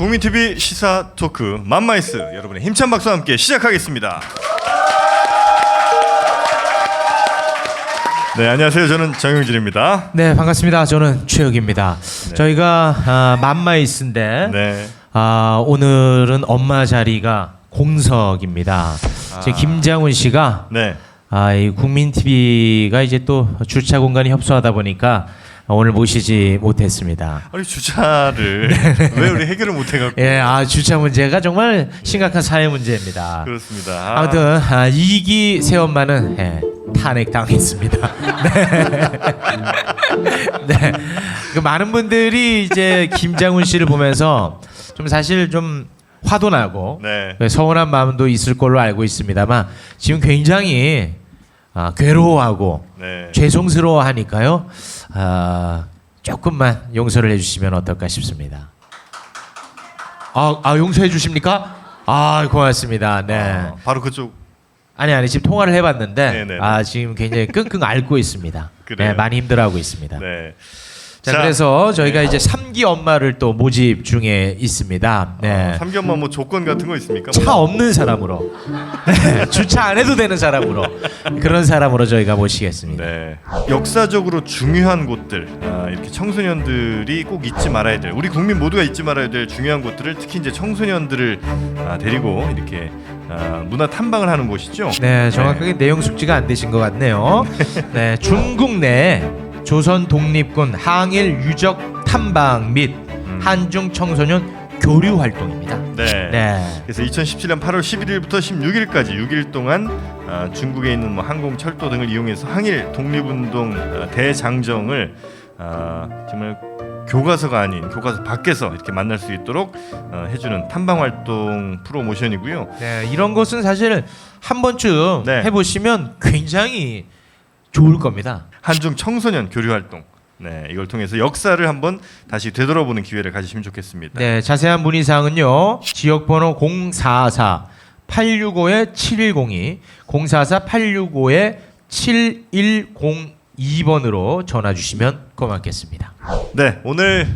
국민TV 시사 토크 맘마이스 여러분의 힘찬 박수와 함께 시작하겠습니다. 네, 안녕하세요. 저는 정용진입니다. 네, 반갑습니다. 저는 최혁입니다. 네. 저희가 맘마이스인데 네. 오늘은 엄마 자리가 공석입니다. 제 김장훈 씨가 네. 이 국민TV가 이제 또 주차 공간이 협소하다 보니까 오늘 모시지 못했습니다. 아니 주차를 왜 우리 해결을 못 해갖고? 예, 주차 문제가 정말 심각한 사회 문제입니다. 그렇습니다. 아무튼 이기 새엄마는 탄핵당했습니다. 네. 네. 그 많은 분들이 이제 김장훈 씨를 보면서 좀 사실 좀 화도 나고 네. 서운한 마음도 있을 걸로 알고 있습니다만 지금 굉장히 괴로워하고 네. 죄송스러워하니까요. 조금만 용서를 해주시면 어떨까 싶습니다. 용서해 주십니까? 고맙습니다. 네. 바로 그쪽. 아니 지금 통화를 해봤는데 네네네. 지금 굉장히 끙끙 앓고 있습니다. 그래요? 네, 많이 힘들어하고 있습니다. 네. 자, 그래서 저희가 네. 이제 3기 엄마를 또 모집 중에 있습니다. 네. 삼겹만 뭐 조건 같은 거 있습니까? 차 없는 사람으로 네, 주차 안 해도 되는 사람으로 그런 사람으로 저희가 모시겠습니다. 네. 역사적으로 중요한 곳들, 이렇게 청소년들이 꼭 잊지 말아야 될, 우리 국민 모두가 잊지 말아야 될 중요한 곳들을 특히 이제 청소년들을 데리고 이렇게 문화 탐방을 하는 곳이죠. 네, 정확하게 내용 숙지가 안 되신 것 같네요. 네, 중국 내 조선 독립군 항일 유적 탐방 및 한중 청소년 교류 활동입니다. 네. 네. 그래서 2017년 8월 11일부터 16일까지 6일 동안 중국에 있는 뭐 항공, 철도 등을 이용해서 항일 독립운동 대장정을 정말 교과서가 아닌 교과서 밖에서 이렇게 만날 수 있도록 해주는 탐방 활동 프로모션이고요. 네, 이런 것은 사실 한 번쯤 네. 해보시면 굉장히 좋을 겁니다. 한중 청소년 교류 활동. 네, 이걸 통해서 역사를 한번 다시 되돌아보는 기회를 가지시면 좋겠습니다. 네, 자세한 문의 사항은요. 지역번호 044-865-7102, 044-865-7102번으로 전화 주시면 고맙겠습니다. 네, 오늘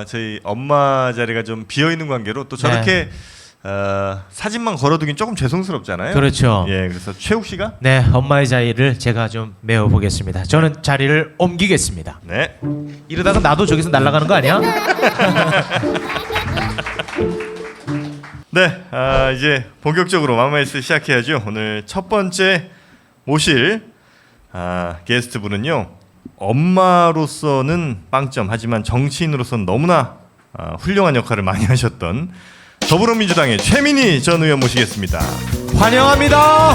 저희 엄마 자리가 좀 비어 있는 관계로 또 저렇게 사진만 걸어두긴 조금 죄송스럽잖아요. 그렇죠. 예, 그래서 최욱 씨가 네, 엄마의 자리를 제가 좀 메워 보겠습니다. 저는 자리를 옮기겠습니다. 네. 이러다가 나도 저기서 날아가는 거 아니야? 네, 이제 본격적으로 맘마이스 시작해야죠. 오늘 첫 번째 모실 게스트 분은요. 엄마로서는 빵점, 하지만 정치인으로서는 너무나 훌륭한 역할을 많이 하셨던 더불어민주당의 최민희 전 의원 모시겠습니다. 환영합니다.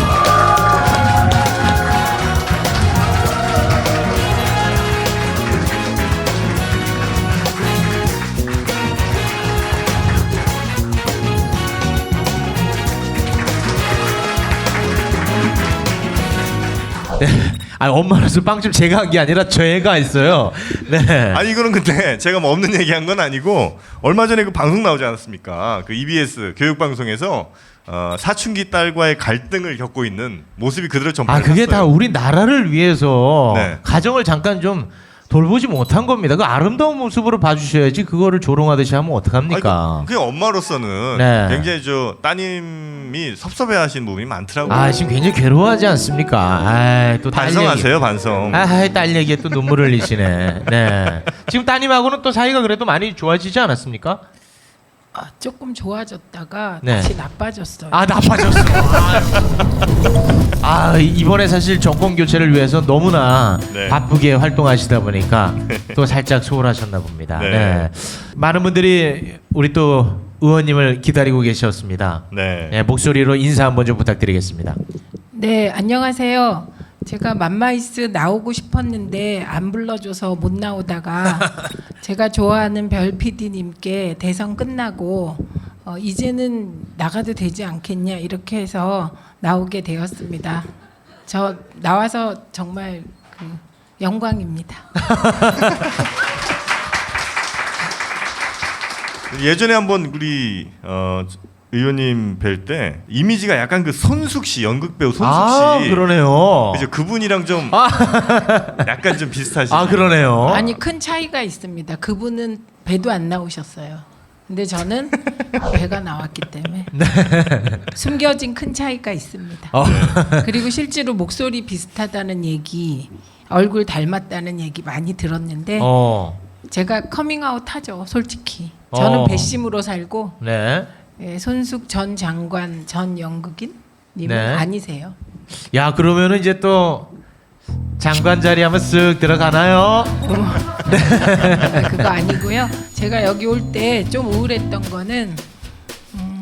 네. 엄마로서 빵점 제가 한 게 아니라 저희가 했어요. 네. 아니 이거는 근데 제가 뭐 없는 얘기한 건 아니고 얼마 전에 그 방송 나오지 않았습니까? 그 EBS 교육방송에서 사춘기 딸과의 갈등을 겪고 있는 모습이 그대로 전파를 그게 했어요. 다 우리 나라를 위해서 네. 가정을 잠깐 좀 돌보지 못한 겁니다. 그 아름다운 모습으로 봐주셔야지 그거를 조롱하듯이 하면 어떡합니까? 그게 엄마로서는 네. 굉장히 저 따님이 섭섭해하시는 부분이 많더라고요. 지금 굉장히 괴로워하지 않습니까? 또 딸 얘기. 반성하세요, 반성. 딸 얘기에 또 눈물 흘리시네. 네. 지금 따님하고는 또 사이가 그래도 많이 좋아지지 않았습니까? 조금 좋아졌다가 네. 다시 나빠졌어요. 나빠졌어. 이번에 사실 정권 교체를 위해서 너무나 네. 바쁘게 활동하시다 보니까 또 살짝 소홀하셨나 봅니다. 네. 네. 많은 분들이 우리 또 의원님을 기다리고 계셨습니다. 네. 네, 목소리로 인사 한번 좀 부탁드리겠습니다. 네, 안녕하세요. 제가 맘마이스 나오고 싶었는데 안 불러줘서 못 나오다가 제가 좋아하는 별 PD님께 대선 끝나고 이제는 나가도 되지 않겠냐 이렇게 해서 나오게 되었습니다. 저 나와서 정말 영광입니다. 예전에 한번 우리 의원님 뵐 때 이미지가 약간 그 손숙 씨, 연극 배우 손숙 씨. 그러네요. 그죠, 그분이랑 좀 약간 좀 비슷하시죠. 그러네요. 아니 큰 차이가 있습니다. 그분은 배도 안 나오셨어요. 근데 저는 배가 나왔기 때문에 숨겨진 큰 차이가 있습니다. 그리고 실제로 목소리 비슷하다는 얘기, 얼굴 닮았다는 얘기 많이 들었는데 제가 커밍아웃하죠. 솔직히 저는 배심으로 살고 네. 예, 손숙 전 장관 전 연극인 님은 네. 아니세요. 야 그러면은 이제 또 장관 자리 한번 쓱 들어가나요? 그거 아니고요. 제가 여기 올 때 좀 우울했던 거는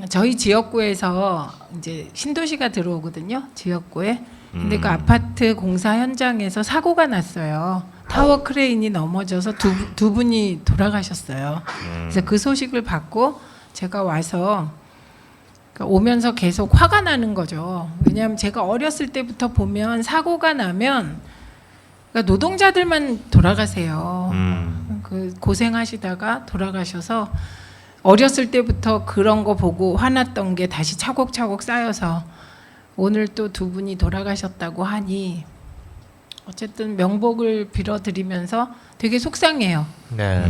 저희 지역구에서 이제 신도시가 들어오거든요. 지역구에. 근데 그 아파트 공사 현장에서 사고가 났어요. 타워 크레인이 넘어져서 두 분이 돌아가셨어요. 그래서 그 소식을 받고 제가 와서 그러니까 오면서 계속 화가 나는 거죠. 왜냐하면 제가 어렸을 때부터 보면 사고가 나면 그러니까 노동자들만 돌아가세요. 그 고생하시다가 돌아가셔서 어렸을 때부터 그런 거 보고 화났던 게 다시 차곡차곡 쌓여서 오늘 또 두 분이 돌아가셨다고 하니 어쨌든 명복을 빌어드리면서 되게 속상해요. 네.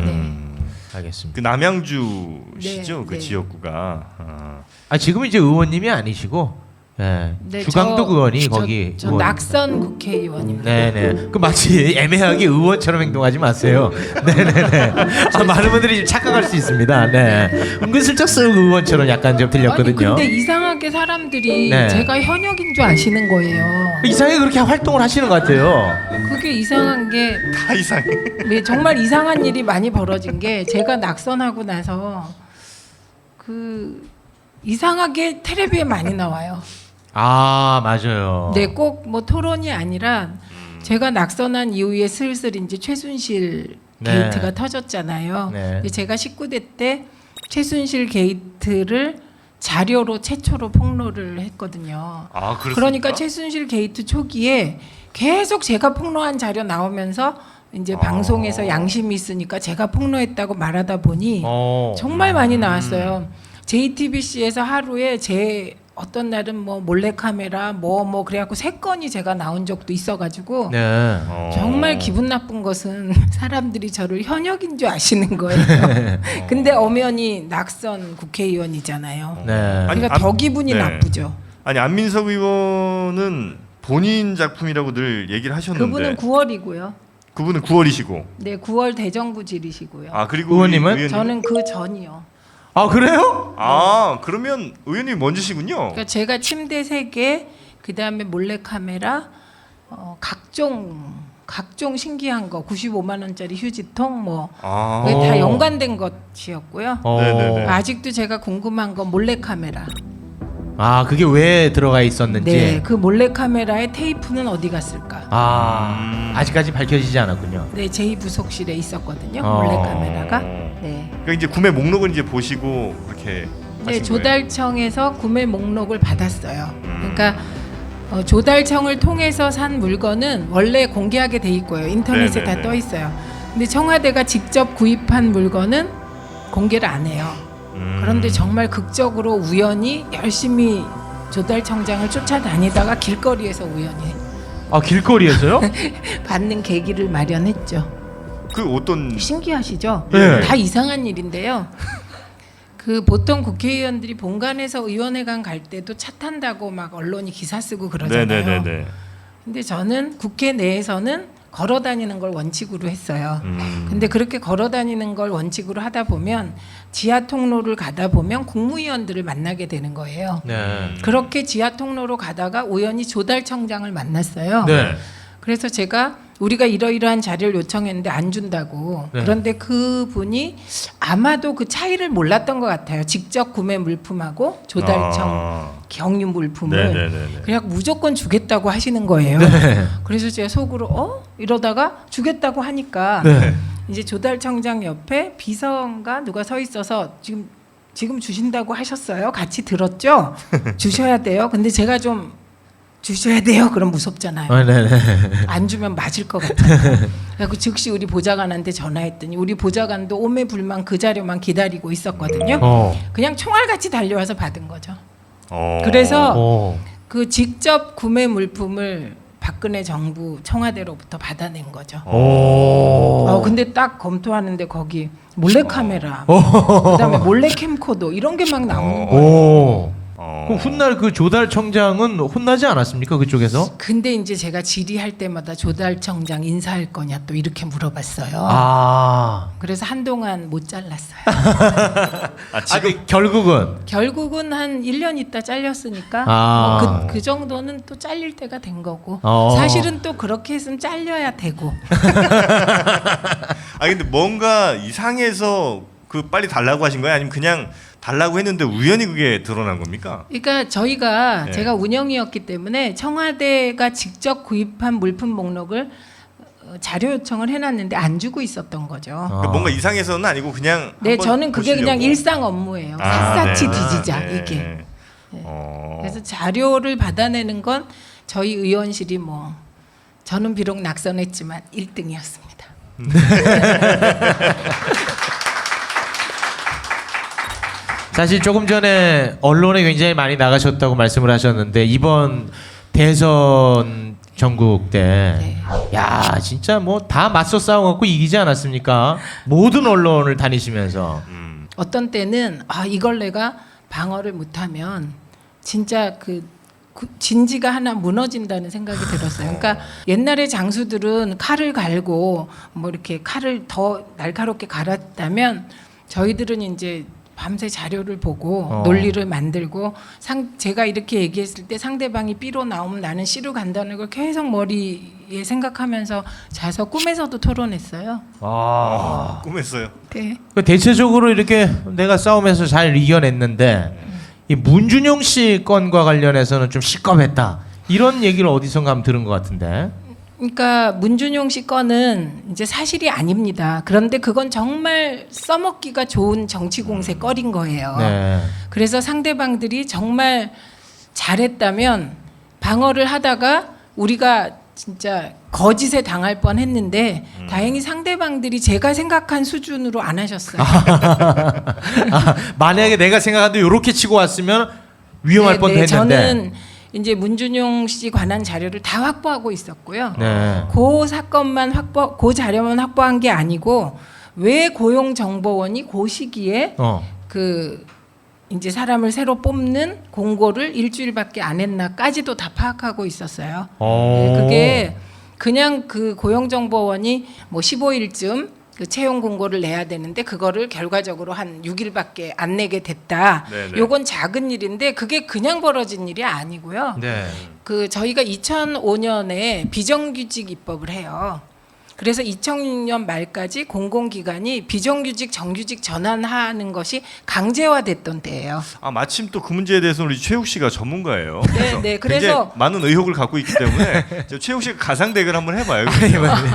알겠습니다. 그 남양주시죠? 네, 그 네. 지역구가. 아 지금은 이제 의원님이 아니시고 네. 네, 주강덕 의원이 거기 저 의원. 낙선 국회의원입니다. 네네. 그 마치 애매하게 의원처럼 행동하지 마세요. 네네네. 아, 많은 분들이 좀 착각할 수 있습니다. 네. 은근슬쩍 쓱 의원처럼 약간 좀 아니 들렸거든요. 근데 이상하게 사람들이 네. 제가 현역인 줄 아시는 거예요. 이상하게 그렇게 활동을 하시는 것 같아요. 그게 이상한 게 다 이상해. 네, 정말 이상한 일이 많이 벌어진 게 제가 낙선하고 나서 그 이상하게 텔레비에 많이 나와요. 아 맞아요. 네, 꼭 뭐 토론이 아니라 제가 낙선한 이후에 슬슬 이제 최순실 네. 게이트가 터졌잖아요. 네. 근데 제가 19대 때 최순실 게이트를 자료로 최초로 폭로를 했거든요. 아, 그렇습니까? 그러니까 최순실 게이트 초기에 계속 제가 폭로한 자료 나오면서 이제 방송에서 양심이 있으니까 제가 폭로했다고 말하다 보니 정말 많이 나왔어요. JTBC에서 하루에 제 어떤 날은 뭐 몰래카메라 뭐 그래갖고 3건이 제가 나온 적도 있어가지고 네. 정말 기분 나쁜 것은 사람들이 저를 현역인 줄 아시는 거예요. 근데 엄연히 낙선 국회의원이잖아요. 네. 아니, 그러니까 더 기분이 네. 나쁘죠. 아니 안민석 의원은 본인 작품이라고 늘 얘기를 하셨는데 그분은 9월이고요. 그분은 9월이시고 네, 9월 대정부질이시고요. 아 그리고 의원님은? 의원님은? 저는 그 전이요. 아 그래요? 아 그러면 의원님 먼저시군요. 그러니까 제가 침대 3개, 그 다음에 몰래카메라, 각종 신기한 거, 95만 원짜리 휴지통 뭐 아, 그게 다 연관된 것이었고요. 네네네. 아직도 제가 궁금한 건 몰래카메라. 아 그게 왜 들어가 있었는지. 네, 그 몰래카메라의 테이프는 어디 갔을까? 아직까지 밝혀지지 않았군요. 네, 제2부속실에 있었거든요. 어. 몰래카메라가. 네. 그러니까 이제 구매 목록을 이제 보시고 그렇게 네, 하신 조달청에서 구매 목록을 받았어요. 그러니까 조달청을 통해서 산 물건은 원래 공개하게 돼 있고요. 인터넷에 네네네. 다 떠 있어요. 근데 청와대가 직접 구입한 물건은 공개를 안 해요. 거예요? 그런데 정말 극적으로 우연히 열심히 조달청장을 쫓아다니다가 길거리에서 우연히 아 길거리에서요? 받는 계기를 마련했죠. 그 어떤 신기하시죠? 네. 다 이상한 일인데요. 그 보통 국회의원들이 본관에서 의원회관 갈 때도 차 탄다고 막 언론이 기사 쓰고 그러잖아요. 네네네네. 근데 저는 국회 내에서는 걸어 다니는 걸 원칙으로 했어요. 음. 근데 그렇게 걸어 다니는 걸 원칙으로 하다 보면 지하 통로를 가다 보면 국무위원들을 만나게 되는 거예요. 네. 그렇게 지하 통로로 가다가 우연히 조달청장을 만났어요. 네. 그래서 제가 우리가 이러이러한 자료를 요청했는데 안 준다고. 네. 그런데 그분이 아마도 그 차이를 몰랐던 것 같아요. 직접 구매 물품하고 조달청 경유 물품을. 네네네. 그냥 무조건 주겠다고 하시는 거예요. 네. 그래서 제가 속으로 이러다가 주겠다고 하니까 네. 이제 조달청장 옆에 비서인가 누가 서 있어서 지금 주신다고 하셨어요? 같이 들었죠? 주셔야 돼요. 근데 제가 좀 주셔야 돼요. 그럼 무섭잖아요. 네네. 안 주면 맞을 것 같아요. 그래서 즉시 우리 보좌관한테 전화했더니 우리 보좌관도 오매불망 그 자료만 기다리고 있었거든요. 그냥 총알같이 달려와서 받은 거죠. 그래서 그 직접 구매 물품을 박근혜 정부 청와대로부터 받아낸 거죠. 오. 근데 딱 검토하는데 거기 몰래카메라, 그다음에 몰래 캠코더 이런 게 막 나오는 거예요. 오. 그럼 훗날 그 조달 청장은 혼나지 않았습니까 그쪽에서? 근데 이제 제가 질의할 때마다 조달청장 인사할 거냐 또 이렇게 물어봤어요. 아. 그래서 한동안 못 잘랐어요. 지금 결국은 결국은 한 1년 있다 잘렸으니까 아. 그 정도는 또 잘릴 때가 된 거고 사실은 또 그렇게 했으면 잘려야 되고. 근데 뭔가 이상해서 그 빨리 달라고 하신 거예요? 아니면 그냥 달라고 했는데 우연히 그게 드러난 겁니까? 그러니까 저희가 네. 제가 운영이었기 때문에 청와대가 직접 구입한 물품 목록을 자료 요청을 해놨는데 안 주고 있었던 거죠. 그러니까 뭔가 이상해서는 아니고 그냥 네, 한번 저는 그게 그냥 보시려고. 일상 업무예요. 샅샅이 네. 뒤지자 네. 이게. 네. 그래서 자료를 받아내는 건 저희 의원실이 뭐 저는 비록 낙선했지만 1등이었습니다. 사실 조금 전에 언론에 굉장히 많이 나가셨다고 말씀을 하셨는데 이번 대선 전국 때 네. 야 진짜 뭐 다 맞서 싸워갖고 이기지 않았습니까? 모든 언론을 다니시면서 어떤 때는 이걸 내가 방어를 못하면 진짜 진지가 하나 무너진다는 생각이 들었어요. 그러니까 옛날에 장수들은 칼을 갈고 뭐 이렇게 칼을 더 날카롭게 갈았다면 저희들은 이제 밤새 자료를 보고 논리를 만들고 제가 이렇게 얘기했을 때 상대방이 B로 나오면 나는 C로 간다는 걸 계속 머리에 생각하면서 자서 꿈에서도 토론했어요. 꿈했어요. 네. 대체적으로 이렇게 내가 싸우면서 잘 이겨냈는데 이 문준용 씨 건과 관련해서는 좀 시겁했다 이런 얘기를 어디선가 한번 들은 것 같은데. 그러니까 문준용 씨 건은 이제 사실이 아닙니다. 그런데 그건 정말 써먹기가 좋은 정치 공세 거린 거예요. 네. 그래서 상대방들이 정말 잘했다면 방어를 하다가 우리가 진짜 거짓에 당할 뻔했는데 다행히 상대방들이 제가 생각한 수준으로 안 하셨어요. 만약에 내가 생각한 대로 이렇게 치고 왔으면 위험할 네, 뻔도 네, 했는데. 저는 이제 문준용 씨 관한 자료를 다 확보하고 있었고요. 네. 그 사건만 그 자료만 확보한 게 아니고 왜 고용정보원이 그 시기에 이제 사람을 새로 뽑는 공고를 일주일밖에 안 했나까지도 다 파악하고 있었어요. 네, 그게 그냥 그 고용정보원이 뭐 15일쯤 그 채용 공고를 내야 되는데 그거를 결과적으로 한 6일밖에 안 내게 됐다. 네네. 요건 작은 일인데 그게 그냥 벌어진 일이 아니고요. 네. 저희가 2005년에 비정규직 입법을 해요. 그래서 2006년 말까지 공공기관이 비정규직 정규직 전환하는 것이 강제화됐던 때예요. 마침 또 그 문제에 대해서 우리 최욱 씨가 전문가예요. 네, 굉장히 그래서 많은 의혹을 갖고 있기 때문에 최욱 씨가 가상 대결 한번 해봐요.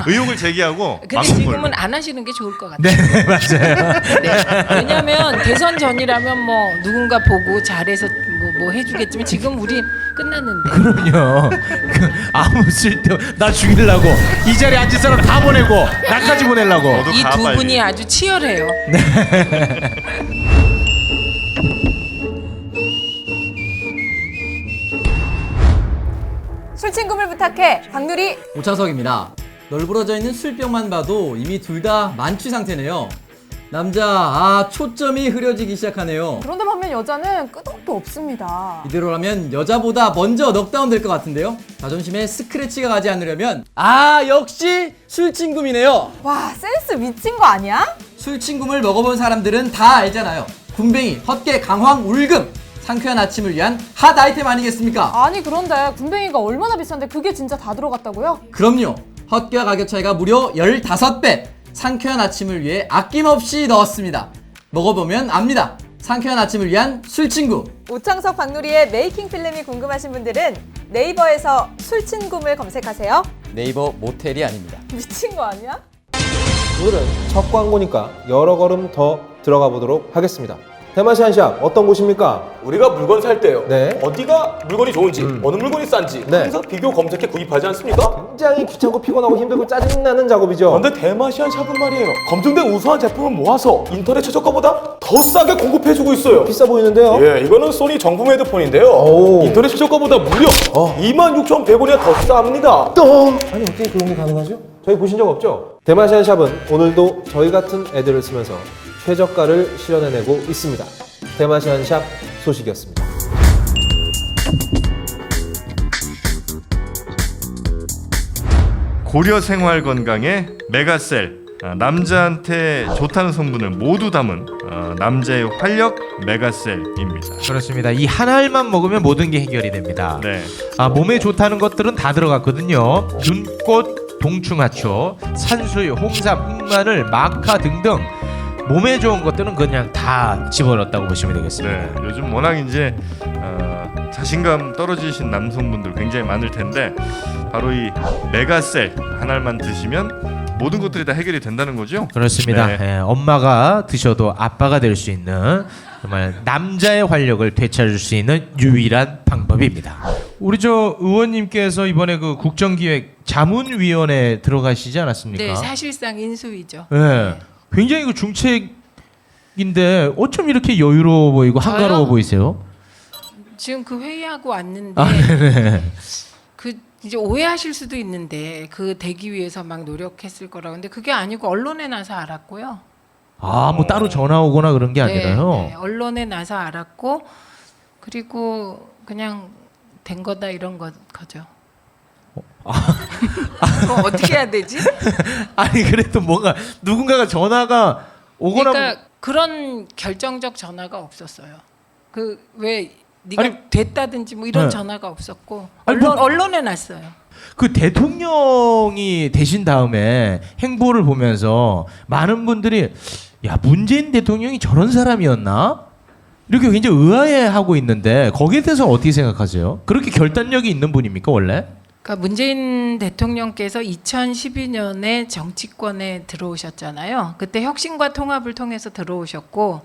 의혹을 제기하고 근데 맞선 걸로. 지금은 안 하시는 게 좋을 것 같아요. 네, 맞아요. 네. 왜냐하면 대선 전이라면 뭐 누군가 보고 잘해서 뭐 해주겠지만 지금 우리 끝났는데. 그럼요. 아무 쓸데 나 죽이려고 이 자리에 앉은 사람 다 보내고 나까지 보내려고. 너도 이 가, 두 빨리. 분이 아주 치열해요. 술친구를 부탁해 박누리. 오창석입니다. 널브러져 있는 술병만 봐도 이미 둘 다 만취 상태네요. 남자, 초점이 흐려지기 시작하네요. 그런데 반면 여자는 끄덕도 없습니다. 이대로라면 여자보다 먼저 넉다운 될 것 같은데요. 자존심에 스크래치가 가지 않으려면 역시 술친구이네요. 와, 센스 미친 거 아니야? 술친구를 먹어본 사람들은 다 알잖아요. 군뱅이, 헛개, 강황, 울금. 상쾌한 아침을 위한 핫 아이템 아니겠습니까? 아니 그런데 군뱅이가 얼마나 비싼데 그게 진짜 다 들어갔다고요? 그럼요. 헛개와 가격 차이가 무려 15배. 상쾌한 아침을 위해 아낌없이 넣었습니다. 먹어보면 압니다. 상쾌한 아침을 위한 술친구. 오창석 박누리의 메이킹 필름이 궁금하신 분들은 네이버에서 술친구를 검색하세요. 네이버 모텔이 아닙니다. 미친 거 아니야? 오늘은 첫 광고니까 여러 걸음 더 들어가 보도록 하겠습니다. 대마시안샵 어떤 곳입니까? 우리가 물건 살 때요. 네. 어디가 물건이 좋은지, 어느 물건이 싼지 네. 항상 비교 검색해 구입하지 않습니까? 굉장히 귀찮고 피곤하고 힘들고 짜증나는 작업이죠. 그런데 대마시안 샵은 말이에요. 검증된 우수한 제품을 모아서 인터넷 최저가보다 더 싸게 공급해주고 있어요. 비싸 보이는데요. 예, 이거는 소니 정품 헤드폰인데요. 오. 인터넷 최저가보다 무려 26,100원이나 더 쌉니다. 아니 어떻게 그런 게 가능하죠? 저희 보신 적 없죠? 대마시안샵은 오늘도 저희 같은 애들을 쓰면서 최저가를 실현해내고 있습니다. 대마시안샵 소식이었습니다. 고려 생활 건강에 메가셀, 남자한테 좋다는 성분을 모두 담은 남자의 활력 메가셀입니다. 그렇습니다. 이 한 알만 먹으면 모든 게 해결이 됩니다. 네. 몸에 좋다는 것들은 다 들어갔거든요. 눈꽃, 동충하초, 산수유, 홍삼, 흑마늘, 마카 등등 몸에 좋은 것들은 그냥 다 집어넣었다고 보시면 되겠습니다. 네. 요즘 워낙 이제 자신감 떨어지신 남성분들 굉장히 많을 텐데 바로 이 메가셀 한 알만 드시면 모든 것들이 다 해결이 된다는 거죠. 그렇습니다. 네. 예, 엄마가 드셔도 아빠가 될 수 있는 정말 남자의 활력을 되찾을 수 있는 유일한 방법입니다. 우리 저 의원님께서 이번에 그 국정기획 자문위원회 들어가시지 않았습니까? 네, 사실상 인수위죠. 예. 굉장히 그 중책인데 어쩜 이렇게 여유로워 보이고 한가로워 저요? 보이세요? 지금 그 회의하고 왔는데 아, 네네. 그 이제 오해하실 수도 있는데 그 되기 위해서 막 노력했을 거라고. 근데 그게 아니고 언론에 나서 알았고요. 뭐 따로 전화 오거나 그런 게 아니라요. 네, 언론에 나서 알았고 그리고 그냥 된 거다 이런 거죠. 그럼 어떻게 해야 되지? 아니 그래도 뭔가 누군가가 전화가 오거나 그러니까 그런 결정적 전화가 없었어요. 그 왜 네가 아니, 됐다든지 뭐 이런 네. 전화가 없었고 아니, 뭐- 언론에 났어요. 그 대통령이 되신 다음에 행보를 보면서 많은 분들이 야 문재인 대통령이 저런 사람이었나? 이렇게 굉장히 의아해하고 있는데 거기에 대해서 어떻게 생각하세요? 그렇게 결단력이 있는 분입니까 원래? 그러니까 문재인 대통령께서 2012년에 정치권에 들어오셨잖아요. 그때 혁신과 통합을 통해서 들어오셨고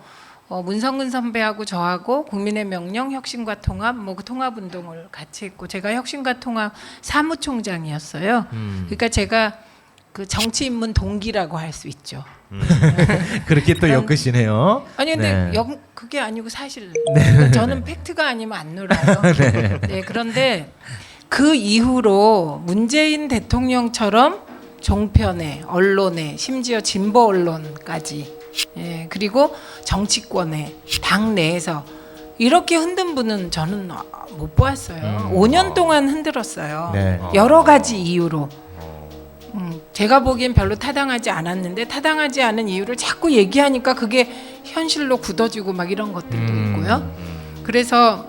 문성근 선배하고 저하고 국민의 명령 혁신과 통합 그 통합 운동을 같이 했고 제가 혁신과 통합 사무총장이었어요. 그러니까 제가 그 정치 입문 동기라고 할 수 있죠. 그렇게 또 엮으시네요. 아니 근데 네. 그게 아니고 사실 그러니까 저는 팩트가 아니면 안 놀아요. 네, 그런데 그 이후로 문재인 대통령처럼 종편에 언론에 심지어 진보 언론까지 그리고 정치권에 당 내에서 이렇게 흔든 분은 저는 못 보았어요. 5년 동안 흔들었어요. 네. 여러 가지 이유로. 제가 보기엔 별로 타당하지 않았는데 타당하지 않은 이유를 자꾸 얘기하니까 그게 현실로 굳어지고 막 이런 것들도 있고요. 그래서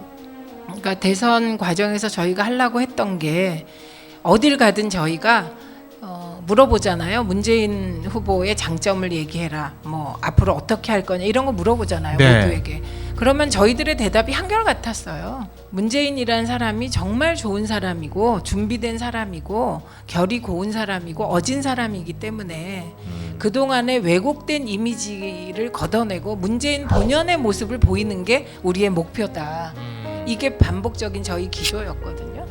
그러니까 대선 과정에서 저희가 하려고 했던 게 어딜 가든 저희가 물어보잖아요. 문재인 후보의 장점을 얘기해라. 뭐 앞으로 어떻게 할 거냐 이런 거 물어보잖아요. 네. 모두에게. 그러면 저희들의 대답이 한결같았어요. 문재인이라는 사람이 정말 좋은 사람이고 준비된 사람이고 결이 고운 사람이고 어진 사람이기 때문에 그동안의 왜곡된 이미지를 걷어내고 문재인 본연의 모습을 보이는 게 우리의 목표다. 이게 반복적인 저희 기조였거든요.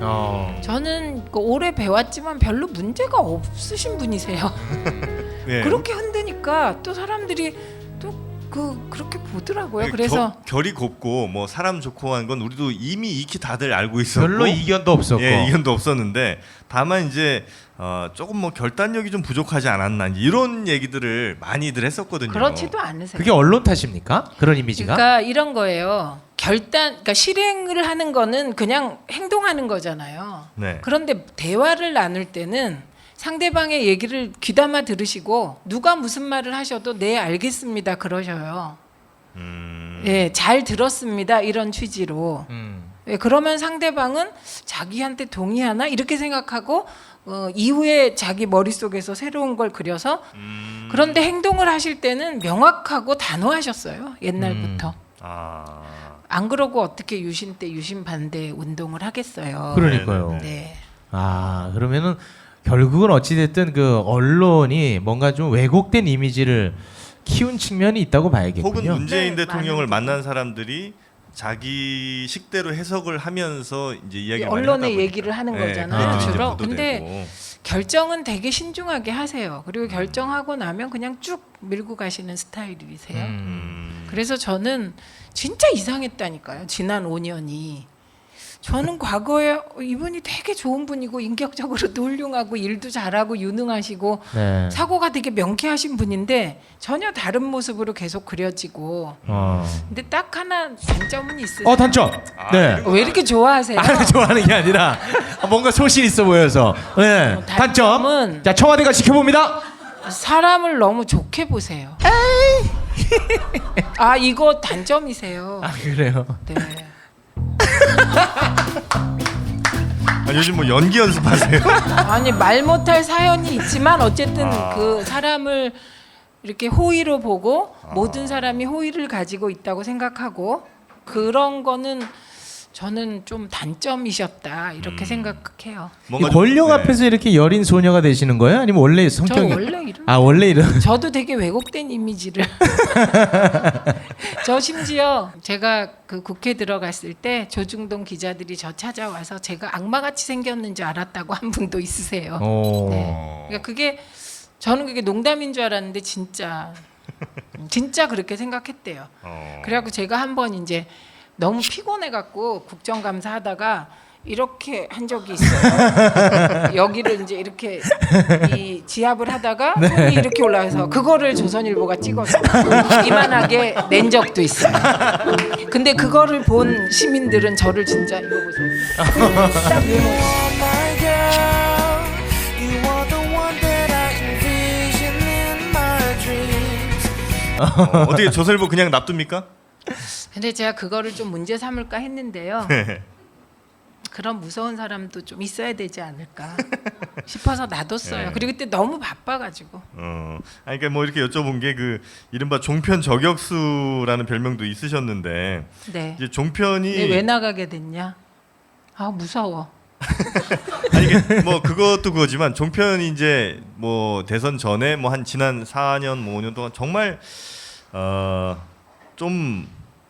저는 오래 배웠지만 별로 문제가 없으신 분이세요. 네. 그렇게 흔드니까 또 사람들이 또 그렇게 보더라고요. 그래서 결이 곱고 뭐 사람 좋고 한 건 우리도 이미 익히 다들 알고 있었고 별로 이견도 없었고. 예, 이견도 없었는데 다만 이제 조금 뭐 결단력이 좀 부족하지 않았나 이런 얘기들을 많이들 했었거든요. 그렇지도 않으세요. 그게 언론 탓입니까? 그런 이미지가? 그러니까 이런 거예요. 그러니까 실행을 하는 거는 그냥 행동하는 거잖아요. 네. 그런데 대화를 나눌 때는 상대방의 얘기를 귀담아 들으시고 누가 무슨 말을 하셔도 네 알겠습니다 그러셔요. 예, 잘 들었습니다 이런 취지로. 예, 그러면 상대방은 자기한테 동의하나 이렇게 생각하고 이후에 자기 머릿속에서 새로운 걸 그려서 그런데 행동을 하실 때는 명확하고 단호하셨어요 옛날부터. 안 그러고 어떻게 유신 때 유신 반대 운동을 하겠어요. 그러니까요. 네. 그러면은 결국은 어찌됐든 그 언론이 뭔가 좀 왜곡된 이미지를 키운 측면이 있다고 봐야겠군요. 혹은 문재인 네, 대통령을 많은 만난 사람들이 자기 식대로 해석을 하면서 이제 이야기를 많이 언론의 하다 보니까. 얘기를 하는 네, 거잖아요, 그것들이 이제 주로. 보도되고. 근데 결정은 되게 신중하게 하세요. 그리고 결정하고 나면 그냥 쭉 밀고 가시는 스타일이세요. 그래서 저는 진짜 이상했다니까요. 지난 5년이. 저는 과거에 이분이 되게 좋은 분이고 인격적으로도 훌륭하고 일도 잘하고 유능하시고 네. 사고가 되게 명쾌하신 분인데 전혀 다른 모습으로 계속 그려지고. 근데 딱 하나 단점은 있으세요. 단점. 네. 왜 이렇게 좋아하세요? 좋아하는 게 아니라 뭔가 소신 있어 보여서. 네. 단점. 단점은 자, 청와대가 지켜봅니다. 사람을 너무 좋게 보세요. 아, 이거 단점이세요. 그래요. 네. 요즘 뭐 연기 연습하세요? 아니, 말 못할 사연이 있지만 어쨌든 그 사람을 이렇게 호의로 보고 모든 사람이 호의를 가지고 있다고 생각하고 그런 거는 저는 좀 단점이셨다 이렇게 생각해요. 이 뭔가 권력 좀- 앞에서 이렇게 여린 소녀가 되시는 거예요? 아니면 원래 성격이? 저 원래 이런. 원래 이런. 저도 되게 왜곡된 이미지를. 저 심지어 제가 그 국회 들어갔을 때 조중동 기자들이 저 찾아와서 제가 악마같이 생겼는 줄 알았다고 한 분도 있으세요. 네. 그러니까 그게 저는 그게 농담인 줄 알았는데 진짜 그렇게 생각했대요. 그래갖고 제가 한번 이제 너무 피곤해갖고 국정감사 하다가 이렇게 한 적이 있어요. 여기를 이제 이렇게 이 지압을 하다가 손이 이렇게 올라와서 그거를 조선일보가 찍어서 이만하게 낸 적도 있어요. 근데 그거를 본 시민들은 저를 진짜 이거 보세요. 어떻게 조선일보 그냥 놔둡니까? 근데 제가 그거를 좀 문제 삼을까 했는데요. 네. 그런 무서운 사람도 좀 있어야 되지 않을까 싶어서 놔뒀어요. 네. 그리고 그때 너무 바빠가지고. 그러니까 뭐 이렇게 여쭤본 게 그 이른바 종편 저격수라는 별명도 있으셨는데 네. 이제 종편이 근데 왜 나가게 됐냐? 아, 무서워. 아니 이게 뭐 그것도 그거지만 종편이 이제 뭐 대선 전에 뭐 한 지난 4년 뭐 5년 동안 정말 좀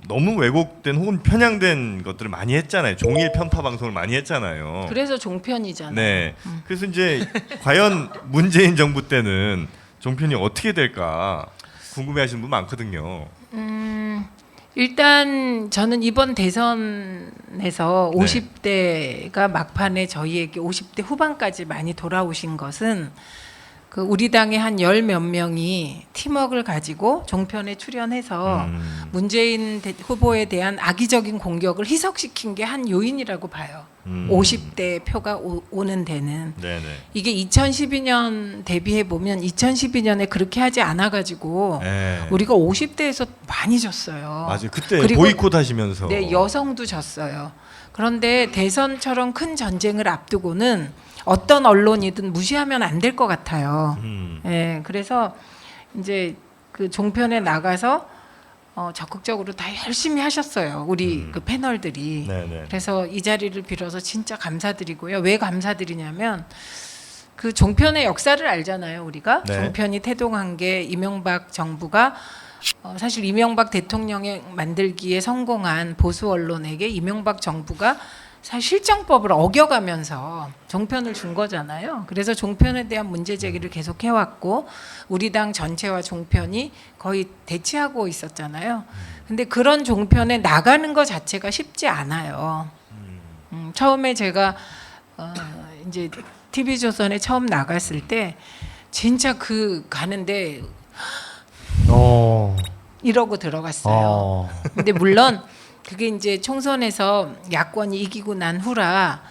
너무 왜곡된 혹은 편향된 것들을 많이 했잖아요. 종일 편파 방송을 많이 했잖아요. 그래서 종편이잖아요. 네. 그래서 이제 과연 문재인 정부 때는 종편이 어떻게 될까 궁금해하시는 분 많거든요. 일단 저는 이번 대선에서 네. 50대가 막판에 저희에게 50대 후반까지 많이 돌아오신 것은 그 우리 당의 한 열 몇 명이 팀워크를 가지고 종편에 출연해서 문재인 후보에 대한 악의적인 공격을 희석시킨 게 한 요인이라고 봐요. 50대 표가 오는 데는. 네네. 이게 2012년 대비해 보면 2012년에 그렇게 하지 않아 가지고 네. 우리가 50대에서 많이 졌어요. 맞아요. 그때 그리고 보이콧 하시면서. 네, 여성도 졌어요. 그런데 대선처럼 큰 전쟁을 앞두고는 어떤 언론이든 무시하면 안 될 것 같아요. 예, 그래서 이제 그 종편에 나가서 적극적으로 다 열심히 하셨어요. 우리 그 패널들이. 네네. 그래서 이 자리를 빌어서 진짜 감사드리고요. 왜 감사드리냐면 그 종편의 역사를 알잖아요, 우리가. 네. 종편이 태동한 게 이명박 정부가 사실 이명박 대통령의 만들기에 성공한 보수 언론에게 이명박 정부가 사실 실정법을 어겨가면서 종편을 준 거잖아요. 그래서 종편에 대한 문제 제기를 계속 해왔고 우리 당 전체와 종편이 거의 대치하고 있었잖아요. 근데 그런 종편에 나가는 것 자체가 쉽지 않아요. 처음에 제가 이제 TV조선에 처음 나갔을 때 진짜 그 가는데 이러고 들어갔어요. 근데 물론 그게 이제 총선에서 야권이 이기고 난 후라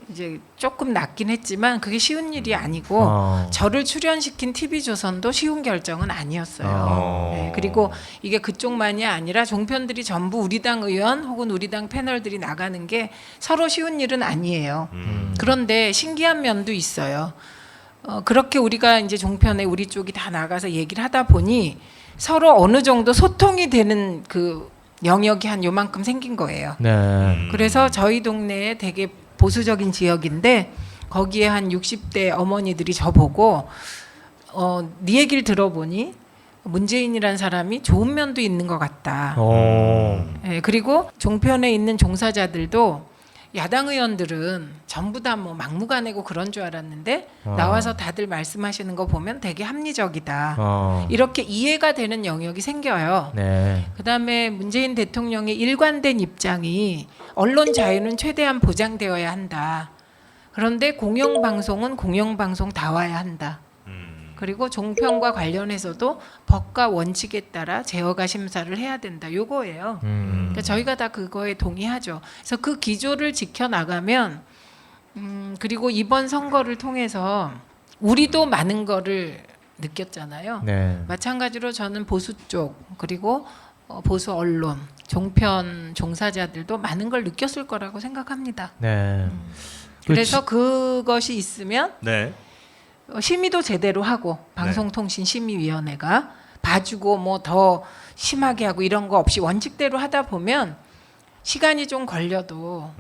이제 조금 낫긴 했지만 그게 쉬운 일이 아니고 저를 출연시킨 TV조선도 쉬운 결정은 아니었어요. 네, 그리고 이게 그쪽만이 아니라 종편들이 전부 우리 당 의원 혹은 우리 당 패널들이 나가는 게 서로 쉬운 일은 아니에요. 그런데 신기한 면도 있어요. 그렇게 우리가 이제 종편에 우리 쪽이 다 나가서 얘기를 하다 보니 서로 어느 정도 소통이 되는 그 영역이 한 요만큼 생긴 거예요. 네. 그래서 저희 동네에 되게 보수적인 지역인데 거기에 한 60대 어머니들이 저보고 네 얘기를 들어보니 문재인이란 사람이 좋은 면도 있는 것 같다. 예, 그리고 종편에 있는 종사자들도 야당 의원들은 전부 다 뭐 막무가내고 그런 줄 알았는데 나와서 다들 말씀하시는 거 보면 되게 합리적이다. 이렇게 이해가 되는 영역이 생겨요. 네. 그다음에 문재인 대통령의 일관된 입장이 언론 자유는 최대한 보장되어야 한다. 그런데 공영방송은 공영방송다워야 한다. 그리고 종편과 관련해서도 법과 원칙에 따라 제어가 심사를 해야 된다. 요거예요. 그러니까 저희가 다 그거에 동의하죠. 그래서 그 기조를 지켜나가면 그리고 이번 선거를 통해서 우리도 많은 거를 느꼈잖아요. 네. 마찬가지로 저는 보수 쪽 그리고 보수 언론, 종편 종사자들도 많은 걸 느꼈을 거라고 생각합니다. 네. 그래서 그것이 있으면 네. 심의도 제대로 하고 방송통신심의위원회가 봐주고 뭐 더 심하게 하고 이런 거 없이 원칙대로 하다 보면 시간이 좀 걸려도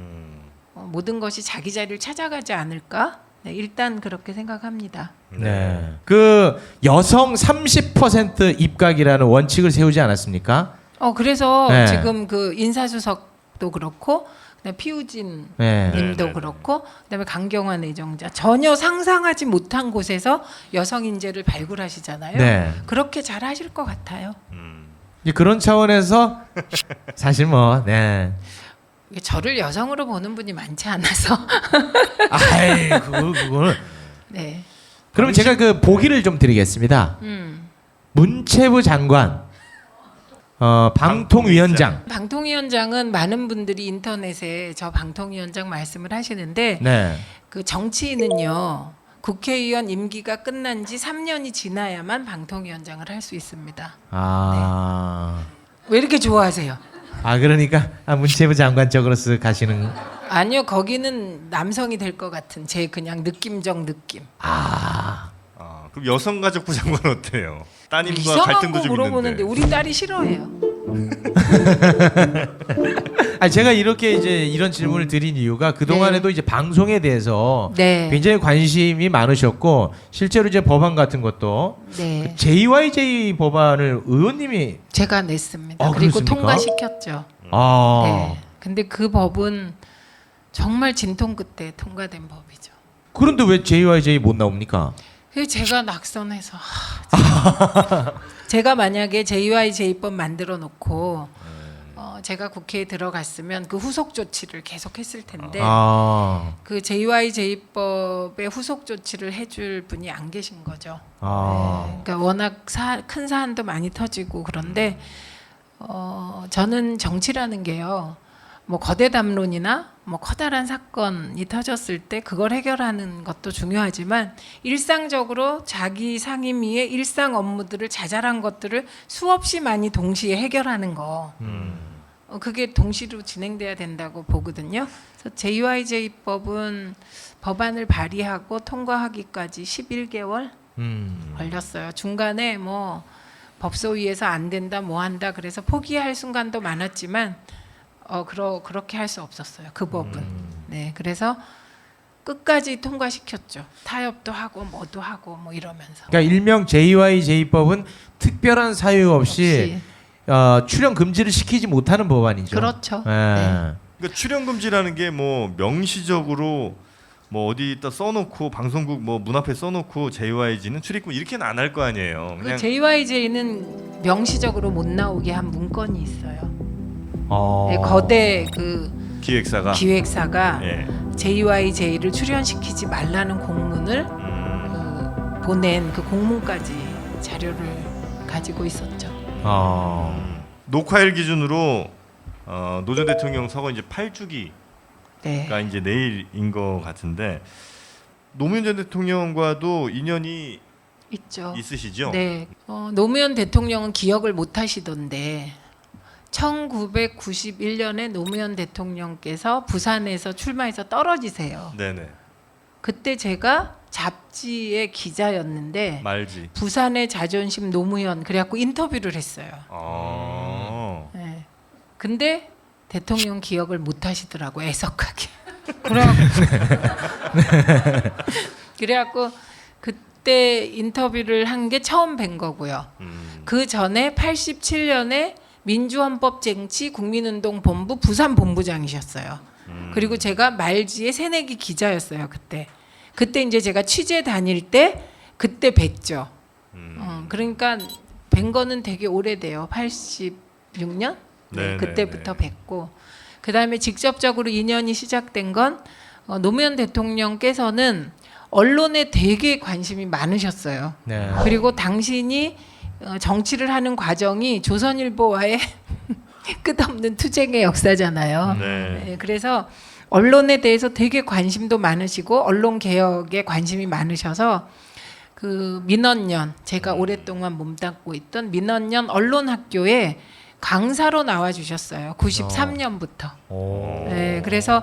모든 것이 자기 자리를 찾아가지 않을까? 네, 일단 그렇게 생각합니다. 네. 그 여성 30% 입각이라는 원칙을 세우지 않았습니까? 그래서 네. 지금 그 인사수석도 그렇고 그다음에 피우진 네. 님도 네. 그렇고 그다음에 강경화 내정자 전혀 상상하지 못한 곳에서 여성 인재를 발굴하시잖아요. 네. 그렇게 잘 하실 것 같아요. 이제 그런 차원에서 사실 뭐 네. 이게 저를 여성으로 보는 분이 많지 않아서 아이 그거는 네. 그럼 제가 그 보기를 좀 드리겠습니다. 문체부 장관, 방통위원장. 방통위원장은 많은 분들이 인터넷에 저 방통위원장 말씀을 하시는데 네. 그 정치인은요 국회의원 임기가 끝난 지 3년이 지나야만 방통위원장을 할 수 있습니다. 왜 이렇게 좋아하세요? 그러니까 문체부 장관 쪽으로 쓱 가시는. 아니요 거기는 남성이 될 것 같은 제 그냥 느낌적 느낌. 그럼 여성가족부 장관 어때요? 따님과 이상한 갈등도 거 좀 물어보는데 있는데. 우리 딸이 싫어해요. 제가 이렇게 이제 이런 질문을 드린 이유가 그 동안에도 이제 방송에 대해서 네. 굉장히 관심이 많으셨고 실제로 이제 법안 같은 것도 네. JYJ 법안을 의원님이 제가 냈습니다. 그리고 그렇습니까? 통과시켰죠. 아. 네. 근데 그 법은 정말 진통 끝에 통과된 법이죠. 그런데 왜 JYJ 못 나옵니까? 그래서 제가 낙선해서 제가 만약에 JYJ법 만들어 놓고 제가 국회에 들어갔으면 그 후속 조치를 계속 했을 텐데 그 JYJ법의 후속 조치를 해줄 분이 안 계신 거죠. 네. 그러니까 워낙 큰 사안도 많이 터지고 그런데 저는 정치라는 게요. 뭐 거대 담론이나 뭐 커다란 사건이 터졌을 때 그걸 해결하는 것도 중요하지만 일상적으로 자기 상임위의 일상 업무들을 자잘한 것들을 수없이 많이 동시에 해결하는 거 그게 동시로 진행돼야 된다고 보거든요. 그래서 JYJ법은 법안을 발의하고 통과하기까지 11개월 걸렸어요. 중간에 뭐 법소위에서 안 된다 뭐 한다 그래서 포기할 순간도 많았지만 그렇게 할 수 없었어요. 그 법은. 네, 그래서 끝까지 통과시켰죠. 타협도 하고 뭐도 하고 뭐 이러면서. 그러니까 일명 JYJ법은 특별한 사유 없이 출연 금지를 시키지 못하는 법안이죠. 그렇죠. 네. 네. 그러니까 출연 금지라는 게 뭐 명시적으로 뭐 어디다 써놓고 방송국 뭐 문 앞에 써놓고 JYJ는 출입금 이렇게는 안 할 거 아니에요. 그 그냥 JYJ는 명시적으로 못 나오게 한 문건이 있어요. 네, 거대 그 기획사가 예. JYJ를 출연시키지 말라는 공문을 보낸 그 공문까지 자료를 가지고 있었죠. 녹화일 기준으로 노 전 대통령 서거 이제 8주기가 네. 이제 내일인 것 같은데 노무현 전 대통령과도 인연이 있죠. 있으시죠? 네. 노무현 대통령은 기억을 못 하시던데 1991년에 노무현 대통령께서 부산에서 출마해서 떨어지세요. 네네. 그때 제가 잡지의 기자였는데 말지. 부산의 자존심 노무현 그래갖고 인터뷰를 했어요. 네. 근데 대통령 기억을 못 하시더라고 애석하게. 그래갖고 그때 인터뷰를 한 게 처음 뵌 거고요. 그 전에 87년에 민주헌법쟁취 국민운동본부 부산본부장이셨어요. 그리고 제가 말지의 새내기 기자였어요. 그때 이제 제가 취재 다닐 때 그때 뵀죠. 그러니까 뵌 거는 되게 오래돼요. 86년? 네, 그때부터 뵀고 그다음에 직접적으로 인연이 시작된 건 노무현 대통령께서는 언론에 되게 관심이 많으셨어요. 네. 그리고 당신이 정치를 하는 과정이 조선일보와의 끝없는 투쟁의 역사잖아요. 네. 네, 그래서 언론에 대해서 되게 관심도 많으시고 언론 개혁에 관심이 많으셔서 그 민원연 제가 오랫동안 몸담고 있던 민원연 언론학교에 강사로 나와 주셨어요. 93년부터. 네, 그래서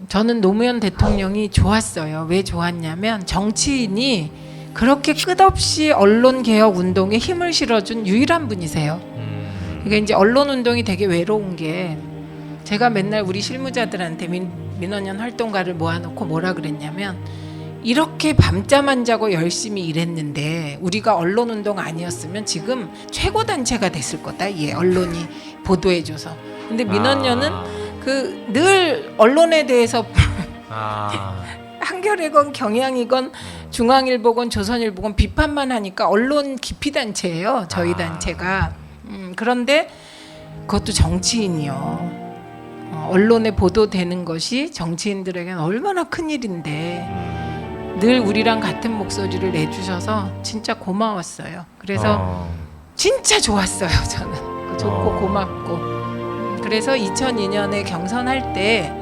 저는 노무현 대통령이 좋았어요. 왜 좋았냐면 정치인이 그렇게 끝없이 언론 개혁 운동에 힘을 실어준 유일한 분이세요. 그러니까 이제 언론 운동이 되게 외로운 게 제가 맨날 우리 실무자들한테 민원연 활동가를 모아놓고 뭐라 그랬냐면 이렇게 밤잠 안 자고 열심히 일했는데 우리가 언론 운동 아니었으면 지금 최고 단체가 됐을 거다. 이 언론이 보도해줘서. 근데 민원연은 그 늘 언론에 대해서 한겨레건 경향이건 중앙일보건 조선일보건 비판만 하니까 언론 기피 단체예요. 저희 단체가. 그런데 그것도 정치인이요. 언론에 보도되는 것이 정치인들에게는 얼마나 큰 일인데 늘 우리랑 같은 목소리를 내주셔서 진짜 고마웠어요. 그래서 진짜 좋았어요. 저는 좋고 고맙고. 그래서 2002년에 경선할 때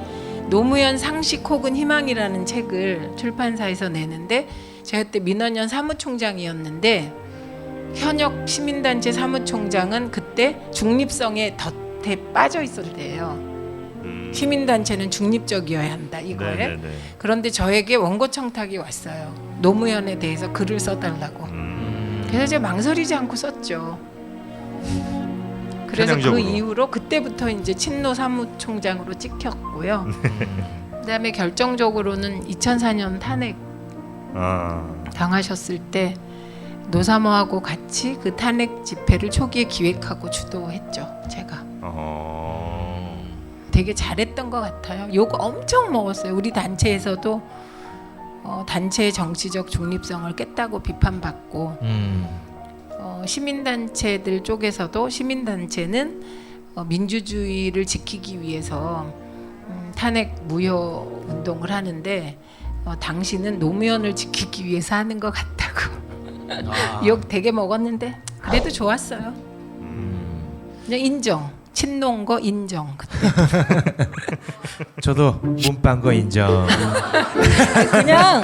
노무현 상식 혹은 희망이라는 책을 출판사에서 내는데 제가 그때 민원연 사무총장이었는데 현역 시민단체 사무총장은 그때 중립성에 덫에 빠져 있을 때예요. 시민단체는 중립적이어야 한다 이거에. 네네네. 그런데 저에게 원고 청탁이 왔어요. 노무현에 대해서 글을 써달라고. 그래서 제가 망설이지 않고 썼죠. 그래서 편향적으로. 그 이후로 그때부터 이제 친노 사무총장으로 찍혔고요. 그다음에 결정적으로는 2004년 탄핵 당하셨을 때 노사모하고 같이 그 탄핵 집회를 초기에 기획하고 주도했죠. 제가. 되게 잘했던 것 같아요. 욕 엄청 먹었어요. 우리 단체에서도 단체의 정치적 중립성을 깼다고 비판받고 시민단체들 쪽에서도 시민단체는 민주주의를 지키기 위해서 탄핵 무효 운동을 하는데 당신은 노무현을 지키기 위해서 하는 것 같다고 욕 되게 먹었는데 그래도 좋았어요. 그냥 인정. 친노인 거 인정. 그때. 저도 문pan 거 인정. 그냥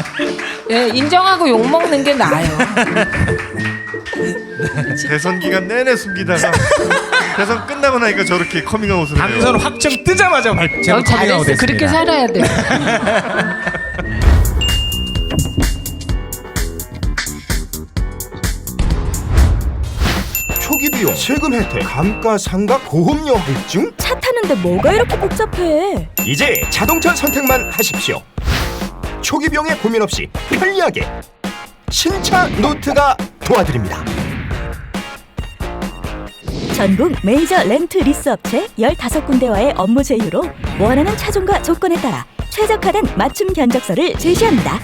예, 인정하고 욕 먹는 게 나아요. 대선 기간 내내 숨기다가 대선 끝나고 나니까 저렇게 커밍아웃을 해요. 당선 확정 뜨자마자 제가 커밍아웃 잘했어. 했습니다. 그렇게 살아야 돼. 초기 비용, 세금 혜택, 감가상각, 보험료 할증? 차 타는데 뭐가 이렇게 복잡해? 이제 자동차 선택만 하십시오. 초기 비용에 고민 없이 편리하게 신차 노트가 도와드립니다. 전국 메이저 렌트 리스 업체 15군데와의 업무 제휴로 원하는 차종과 조건에 따라 최적화된 맞춤 견적서를 제시합니다.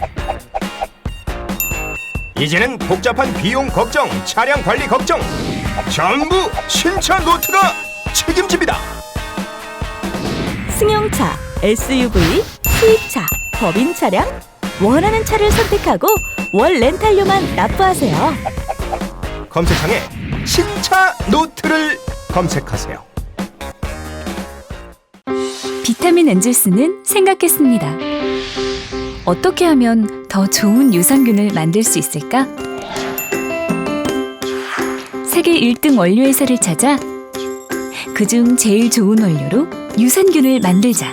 이제는 복잡한 비용 걱정, 차량 관리 걱정 전부 신차 노트가 책임집니다. 승용차, SUV, 수입차, 법인 차량 원하는 차를 선택하고 월 렌탈료만 납부하세요. 검색창에 신차 노트를 검색하세요. 비타민 엔젤스는 생각했습니다. 어떻게 하면 더 좋은 유산균을 만들 수 있을까? 세계 1등 원료 회사를 찾아 그중 제일 좋은 원료로 유산균을 만들자.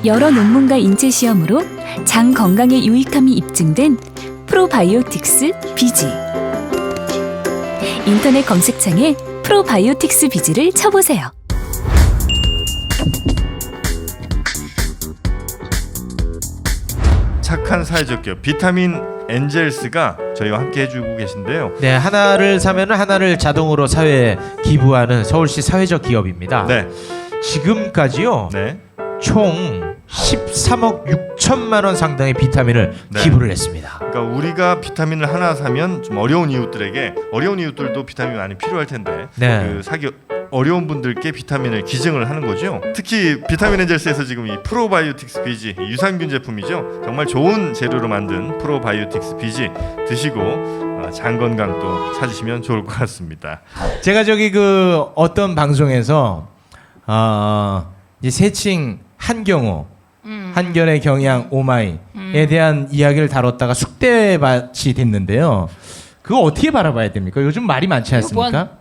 여러 논문과 인체 시험으로 장 건강에 유익함이 입증된 프로바이오틱스 비지. 인터넷 검색창에 프로바이오틱스 비지를 쳐보세요. 착한 사회적 기업 비타민 엔젤스가 저희와 함께 해주고 계신데요. 네, 하나를 사면은 하나를 자동으로 사회에 기부하는 서울시 사회적 기업입니다. 네, 지금까지요. 네. 총 13억 6천만 원 상당의 비타민을 네. 기부를 했습니다. 그러니까 우리가 비타민을 하나 사면 좀 어려운 이웃들에게 어려운 이웃들도 비타민 많이 필요할 텐데 네. 그 사기 어려운 분들께 비타민을 기증을 하는 거죠. 특히 비타민 엔젤스에서 지금 이 프로바이오틱스 비지 유산균 제품이죠. 정말 좋은 재료로 만든 프로바이오틱스 비지 드시고 장 건강 또 찾으시면 좋을 것 같습니다. 제가 저기 그 어떤 방송에서 이제 세칭 한경호 한견의 경향 오마이에 대한 이야기를 다뤘다가 숙대밭이 됐는데요. 그거 어떻게 바라봐야 됩니까? 요즘 말이 많지 않습니까?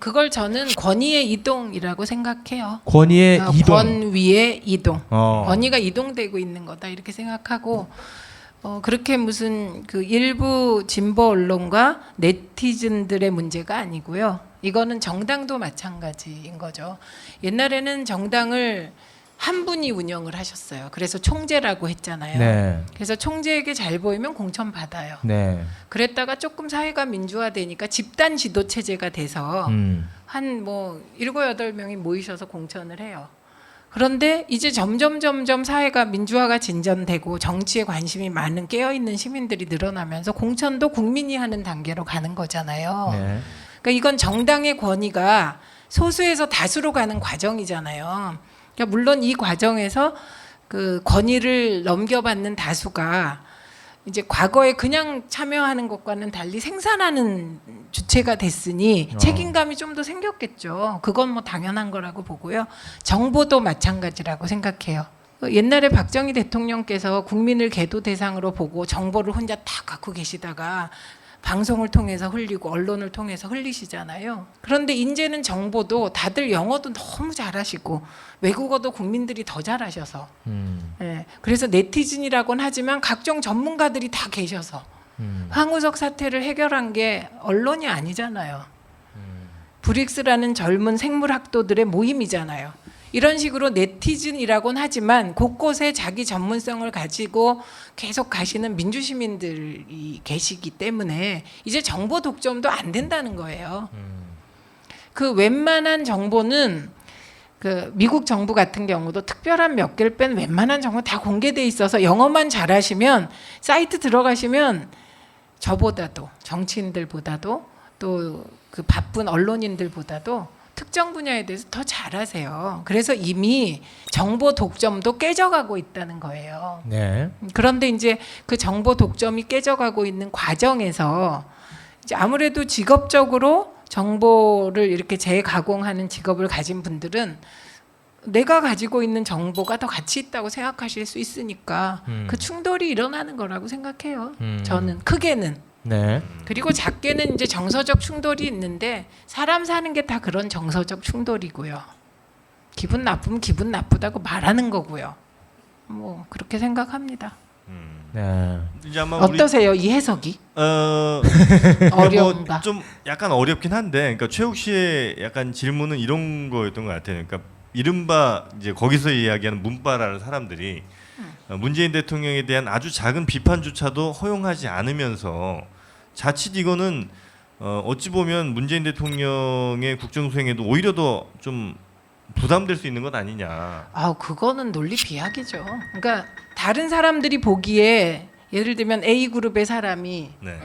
그걸 저는 권위의 이동이라고 생각해요. 권위의 이동. 권위의 이동. 어. 권위가 이동되고 있는 거다 이렇게 생각하고 그렇게 무슨 그 일부 진보 언론과 네티즌들의 문제가 아니고요. 이거는 정당도 마찬가지인 거죠. 옛날에는 정당을 한 분이 운영을 하셨어요. 그래서 총재라고 했잖아요. 네. 그래서 총재에게 잘 보이면 공천 받아요. 네. 그랬다가 조금 사회가 민주화되니까 집단 지도 체제가 돼서 한 뭐 7, 8명이 모이셔서 공천을 해요. 그런데 이제 점점 사회가 민주화가 진전되고 정치에 관심이 많은 깨어있는 시민들이 늘어나면서 공천도 국민이 하는 단계로 가는 거잖아요. 네. 그러니까 이건 정당의 권위가 소수에서 다수로 가는 과정이잖아요. 그러니까 물론 이 과정에서 그 권위를 넘겨받는 다수가 이제 과거에 그냥 참여하는 것과는 달리 생산하는 주체가 됐으니 책임감이 좀 더 생겼겠죠. 그건 뭐 당연한 거라고 보고요. 정보도 마찬가지라고 생각해요. 옛날에 박정희 대통령께서 국민을 계도 대상으로 보고 정보를 혼자 다 갖고 계시다가 방송을 통해서 흘리고 언론을 통해서 흘리시잖아요. 그런데 이제는 정보도 다들 영어도 너무 잘하시고 외국어도 국민들이 더 잘하셔서 예, 그래서 네티즌이라고는 하지만 각종 전문가들이 다 계셔서 황우석 사태를 해결한 게 언론이 아니잖아요. 브릭스라는 젊은 생물학도들의 모임이잖아요. 이런 식으로 네티즌이라고는 하지만 곳곳에 자기 전문성을 가지고 계속 가시는 민주시민들이 계시기 때문에 이제 정보 독점도 안 된다는 거예요. 그 웬만한 정보는 그 미국 정부 같은 경우도 특별한 몇 개를 뺀 웬만한 정보 다 공개돼 있어서 영어만 잘하시면 사이트 들어가시면 저보다도 정치인들보다도 또 그 바쁜 언론인들보다도 특정 분야에 대해서 더 잘하세요. 그래서 이미 정보 독점도 깨져가고 있다는 거예요. 네. 그런데 이제 그 정보 독점이 깨져가고 있는 과정에서 이제 아무래도 직업적으로 정보를 이렇게 재가공하는 직업을 가진 분들은 내가 가지고 있는 정보가 더 가치 있다고 생각하실 수 있으니까 그 충돌이 일어나는 거라고 생각해요. 저는 크게는. 네. 그리고 작게는 이제 정서적 충돌이 있는데 사람 사는 게 다 그런 정서적 충돌이고요. 기분 나쁘면 기분 나쁘다고 말하는 거고요. 뭐 그렇게 생각합니다. 네. 이제 아마 어떠세요 이 해석이? 어려운가? 좀 약간 어렵긴 한데, 그러니까 최욱 씨의 약간 질문은 이런 거였던 것 같아요. 그러니까 이른바 이제 거기서 이야기하는 문바라는 사람들이 문재인 대통령에 대한 아주 작은 비판조차도 허용하지 않으면서 자칫 이거는 어찌 보면 문재인 대통령의 국정수행에도 오히려 더 좀 부담될 수 있는 것 아니냐. 그거는 논리 비약이죠. 그러니까 다른 사람들이 보기에 예를 들면 A 그룹의 사람이 네.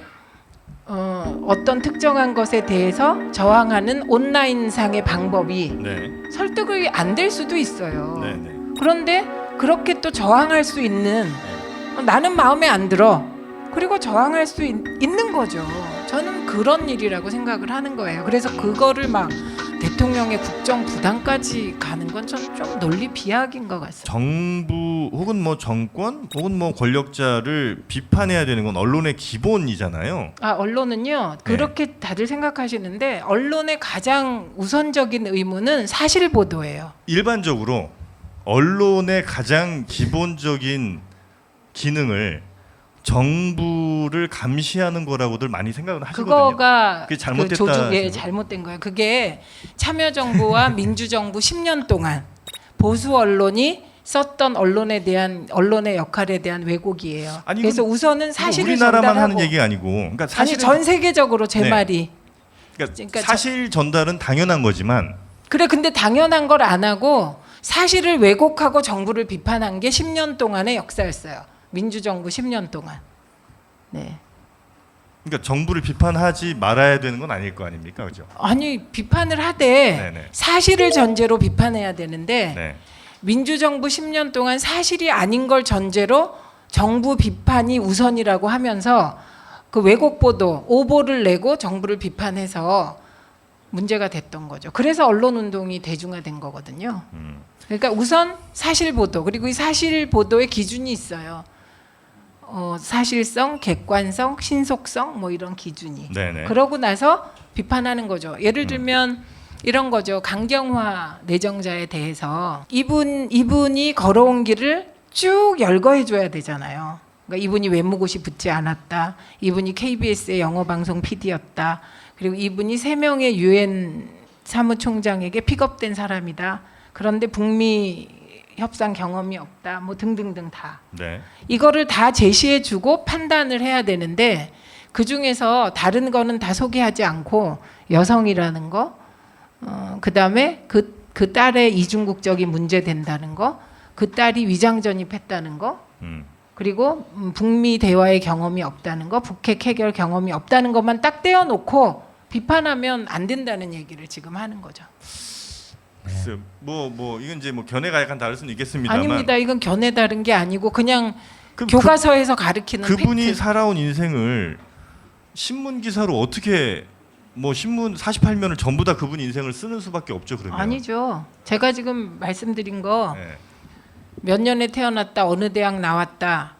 어떤 특정한 것에 대해서 저항하는 온라인상의 방법이 네. 설득이 안 될 수도 있어요. 네. 네. 그런데 그렇게 또 저항할 수 있는 나는 마음에 안 들어. 그리고 저항할 수 있는 거죠. 저는 그런 일이라고 생각을 하는 거예요. 그래서 그거를 막 대통령의 국정 부담까지 가는 건 저는 좀 논리 비약인 것 같습니다. 정부 혹은 뭐 정권 혹은 뭐 권력자를 비판해야 되는 건 언론의 기본이잖아요. 언론은요 그렇게 다들 생각하시는데 언론의 가장 우선적인 의무는 사실 보도예요. 일반적으로 언론의 가장 기본적인 기능을 정부를 감시하는 거라고들 많이 생각을 하시거든요. 그거가 그게 잘못됐다. 잘못된 거예요. 그게 참여정부와 민주정부 10년 동안 보수 언론이 썼던 언론의 역할에 대한 왜곡이에요. 아니, 그래서 이건 우선은 사실을 우리나라만 전달하고 하는 얘기 아니고, 그러니까 아니 사실은 전 세계적으로 제 네. 말이 그러니까 사실 전달은 당연한 거지만 그래 근데 당연한 걸 안 하고 사실을 왜곡하고 정부를 비판한 게 10년 동안의 역사였어요. 민주정부 10년 동안. 네. 그러니까 정부를 비판하지 말아야 되는 건 아닐 거 아닙니까, 그죠? 아니 비판을 하되 네네. 사실을 전제로 비판해야 되는데 네. 민주정부 10년 동안 사실이 아닌 걸 전제로 정부 비판이 우선이라고 하면서 그 왜곡 보도, 오보를 내고 정부를 비판해서 문제가 됐던 거죠. 그래서 언론 운동이 대중화된 거거든요. 그러니까 우선 사실 보도, 그리고 이 사실 보도의 기준이 있어요. 사실성, 객관성, 신속성 뭐 이런 기준이. 네네. 그러고 나서 비판하는 거죠. 예를 들면 이런 거죠. 강경화 내정자에 대해서 이분이 걸어온 길을 쭉 열거해 줘야 되잖아요. 그러니까 이분이 외무고시 붙지 않았다. 이분이 KBS의 영어방송 PD였다. 그리고 이분이 3명의 UN 사무총장에게 픽업된 사람이다. 그런데 북미 협상 경험이 없다. 뭐 등등등 다. 네. 이거를 다 제시해주고 판단을 해야 되는데 그 중에서 다른 거는 다 소개하지 않고 여성이라는 거, 그 다음에 그 딸의 이중국적이 문제된다는 거, 그 딸이 위장 전입했다는 거, 그리고 북미 대화의 경험이 없다는 거, 북핵 해결 경험이 없다는 것만 딱 떼어놓고 비판하면 안 된다는 얘기를 지금 하는 거죠. 글쎄요. 뭐 이건 이제 뭐 견해가 약간 다를 수는 있겠습니다만. 아닙니다. 이건 견해 다른 게 아니고 그냥 그럼 교과서에서 가르치는 그분이 팩트. 살아온 인생을 신문 기사로 어떻게 뭐 신문 48면을 전부 다 그분 인생을 쓰는 수밖에 없죠, 그러면. 아니죠. 제가 지금 말씀드린 거 네. 몇 년에 태어났다, 어느 대학 나왔다.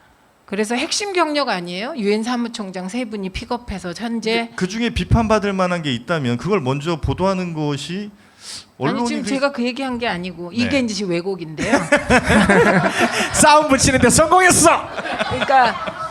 그래서 핵심 경력 아니에요? 유엔 사무총장 3분이 픽업해서 현재. 그 중에 비판받을 만한 게 있다면 그걸 먼저 보도하는 것이 언론이 아니 지금 제가 그 얘기한 게 아니고 네. 이게 이제 왜곡인데요. 싸움 붙이는데 성공했어. 그러니까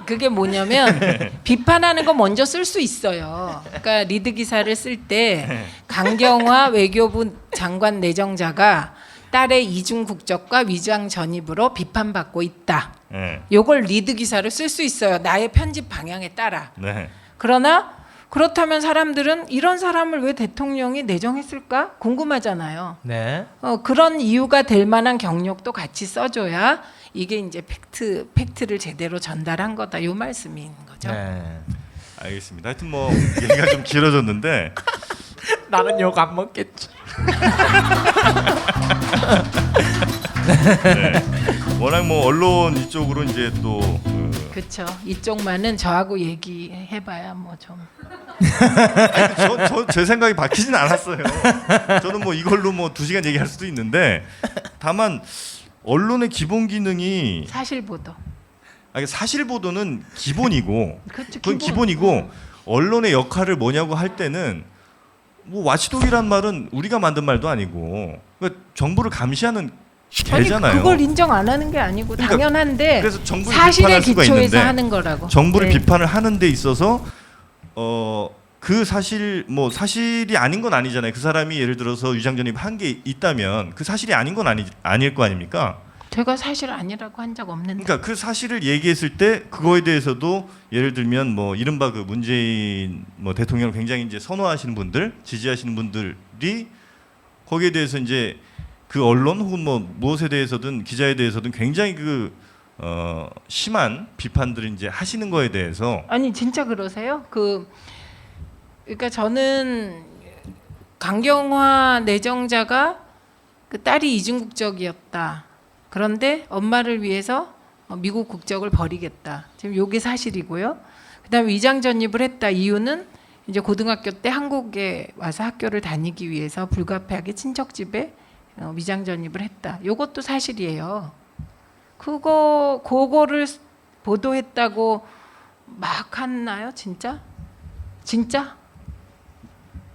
그게 뭐냐면 비판하는 거 먼저 쓸 수 있어요. 그러니까 리드 기사를 쓸 때 강경화 외교부 장관 내정자가 딸의 이중 국적과 위장 전입으로 비판받고 있다. 네. 요걸 리드 기사를 쓸 수 있어요. 나의 편집 방향에 따라. 네. 그러나 그렇다면 사람들은 이런 사람을 왜 대통령이 내정했을까 궁금하잖아요. 네. 그런 이유가 될 만한 경력도 같이 써줘야 이게 이제 팩트를 제대로 전달한 거다. 요 말씀인 거죠. 네. 알겠습니다. 하여튼 뭐 얘기가 좀 길어졌는데 나는 욕 안 먹겠지. 네. 워낙 뭐 언론 이쪽으로 이제 또 그렇죠. 이쪽만은 저하고 얘기해봐야 뭐 좀. 제 생각이 바뀌진 않았어요. 저는 뭐 이걸로 뭐 2시간 얘기할 수도 있는데 다만 언론의 기본 기능이 사실 보도. 아니, 사실 보도는 기본이고 그렇죠. 그건 기본이고 언론의 역할을 뭐냐고 할 때는 뭐 와치독이란 말은 우리가 만든 말도 아니고 그러니까 정부를 감시하는 개잖아요. 아니 그걸 인정 안 하는 게 아니고 그러니까 당연한데 그래서 정부를 사실에 비판할 수가 기초해서 있는데 하는 거라고. 정부를 네. 비판을 하는 데 있어서 그 사실 뭐 사실이 아닌 건 아니잖아요. 그 사람이 예를 들어서 위장 전입한 게 있다면 그 사실이 아닌 건 아닐 거 아닙니까? 제가 사실 아니라고 한 적 없는데. 그러니까 그 사실을 얘기했을 때 그거에 대해서도 예를 들면 뭐 이른바 그 문재인 뭐 대통령을 굉장히 이제 선호하시는 분들, 지지하시는 분들이 거기에 대해서 이제 그 언론 혹은 뭐 무엇에 대해서든 기자에 대해서든 굉장히 그 심한 비판들을 이제 하시는 거에 대해서 아니 진짜 그러세요? 그러니까 저는 강경화 내정자가 그 딸이 이중국적이었다. 그런데 엄마를 위해서 미국 국적을 버리겠다. 지금 요게 사실이고요. 그다음에 위장 전입을 했다. 이유는 이제 고등학교 때 한국에 와서 학교를 다니기 위해서 불가피하게 친척 집에 위장 전입을 했다. 요것도 사실이에요. 그거를 보도했다고 막 하나요? 진짜? 진짜?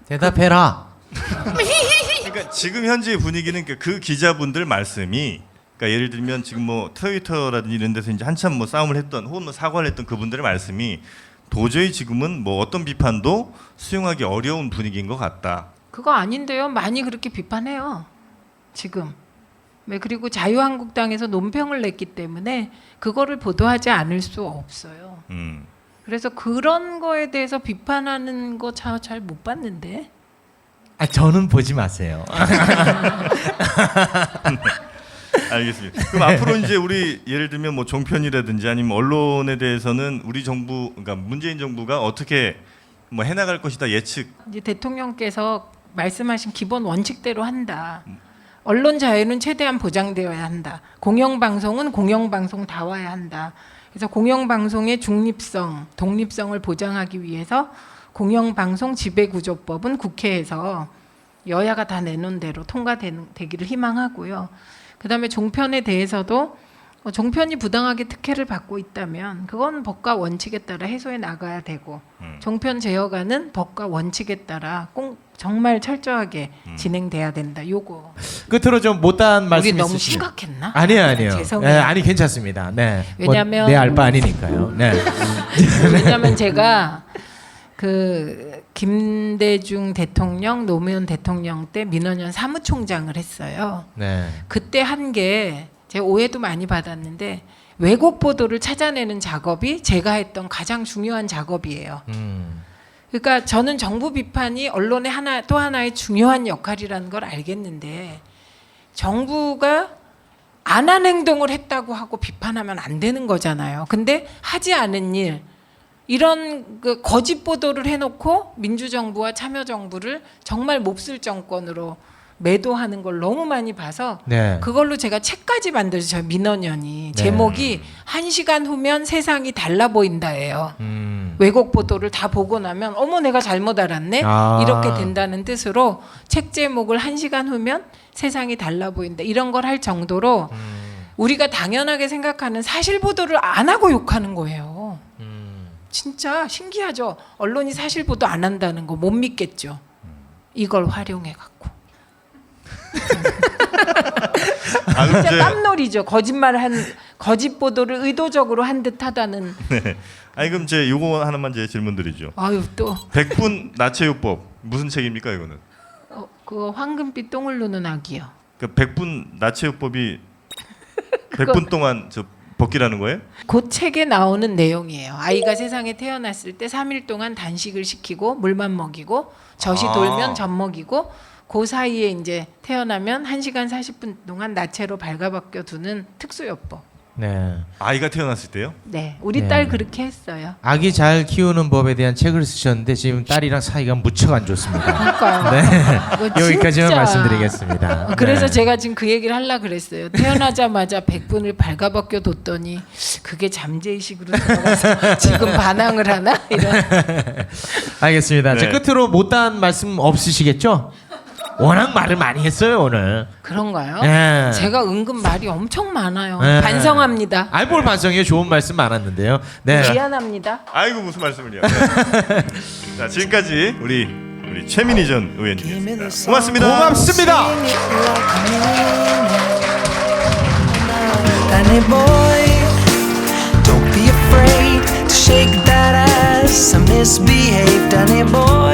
대답해라. 그러니까 지금 현재 분위기는 그 기자분들 말씀이 그러니까 예를 들면 지금 뭐 트위터라든지 이런 데서 이제 한참 뭐 싸움을 했던 혹은 뭐 사과를 했던 그분들의 말씀이 도저히 지금은 뭐 어떤 비판도 수용하기 어려운 분위기인 것 같다. 그거 아닌데요. 많이 그렇게 비판해요. 지금. 그리고 자유한국당에서 논평을 냈기 때문에 그거를 보도하지 않을 수 없어요. 그래서 그런 거에 대해서 비판하는 거 잘 못 봤는데. 저는 보지 마세요. 알겠습니다. 그럼 앞으로 이제 우리 예를 들면 뭐 종편이라든지 아니면 언론에 대해서는 우리 정부, 그러니까 문재인 정부가 어떻게 뭐 해나갈 것이다 예측. 이제 대통령께서 말씀하신 기본 원칙대로 한다. 언론 자유는 최대한 보장되어야 한다. 공영방송은 공영방송다워야 한다. 그래서 공영방송의 중립성, 독립성을 보장하기 위해서 공영방송 지배구조법은 국회에서 여야가 다 내놓은 대로 통과되기를 희망하고요. 그다음에 종편에 대해서도 종편이 부당하게 특혜를 받고 있다면 그건 법과 원칙에 따라 해소해 나가야 되고 종편 제어가는 법과 원칙에 따라 꼭 정말 철저하게 진행돼야 된다. 요거 끝으로 좀 못다한 말씀 우리 너무 있으시면. 심각했나? 아니에요. 죄송해요. 네, 아니 괜찮습니다. 네. 왜냐면 내 알 바 아니니까요. 네. 왜냐하면 제가 그 김대중 대통령, 노무현 대통령 때 민원연 사무총장을 했어요. 네. 그때 한 게 제가 오해도 많이 받았는데 왜곡 보도를 찾아내는 작업이 제가 했던 가장 중요한 작업이에요. 그러니까 저는 정부 비판이 언론의 또 하나의 중요한 역할이라는 걸 알겠는데 정부가 안 한 행동을 했다고 하고 비판하면 안 되는 거잖아요. 근데 하지 않은 일, 이런 그 거짓 보도를 해놓고 민주정부와 참여정부를 정말 몹쓸 정권으로 매도하는 걸 너무 많이 봐서 네. 그걸로 제가 책까지 만들었어요. 민원연이 제목이 1시간 후면 세상이 달라 보인다예요. 왜곡 보도를 다 보고 나면 어머 내가 잘못 알았네 이렇게 된다는 뜻으로 책 제목을 1시간 후면 세상이 달라 보인다 이런 걸 할 정도로 우리가 당연하게 생각하는 사실 보도를 안 하고 욕하는 거예요. 진짜 신기하죠. 언론이 사실 보도 안 한다는 거 못 믿겠죠. 이걸 활용해 갖고. 진짜 깜놀이죠. 거짓 보도를 의도적으로 한 듯하다는. 네. 아니 그럼 제 요거 하나만 제 질문드리죠. 아유 또. 백분 나체요법 무슨 책입니까 이거는? 그거 황금빛 똥을 누는 아기요. 그 백분 나체요법이 100분 동안 저 벗기라는 거예요? 그 책에 나오는 내용이에요. 아이가 세상에 태어났을 때 3일 동안 단식을 시키고 물만 먹이고 젖이 돌면 젖 먹이고 그 사이에 이제 태어나면 1시간 40분 동안 나체로 발가벗겨 두는 특수요법. 네. 아이가 태어났을 때요? 네. 우리 네. 딸 그렇게 했어요. 아기 잘 키우는 법에 대한 책을 쓰셨는데 지금 딸이랑 사이가 무척 안 좋습니다. 그러니까요. 네. 이거 여기까지만 진짜. 말씀드리겠습니다. 그래서 네. 제가 지금 그 얘기를 하려고 그랬어요. 태어나자마자 100분을 발가벗겨 뒀더니 그게 잠재의식으로 들어가서 지금 반항을 하나? 이런. 알겠습니다. 네. 자, 끝으로 못다한 말씀 없으시겠죠? 워낙 말을 많이 했어요 오늘. 그런가요? 네. 제가 은근 말이 엄청 많아요. 네. 반성합니다. 뭘 반성해요? 좋은 말씀 많았는데요. 네. 미안합니다. 아이고 무슨 말씀을요. 네. 자 지금까지 우리 최민희 전 의원님이었습니다. 고맙습니다. 고맙습니다. Danny boy, don't be afraid to shake that ass. I misbehaved, Danny boy.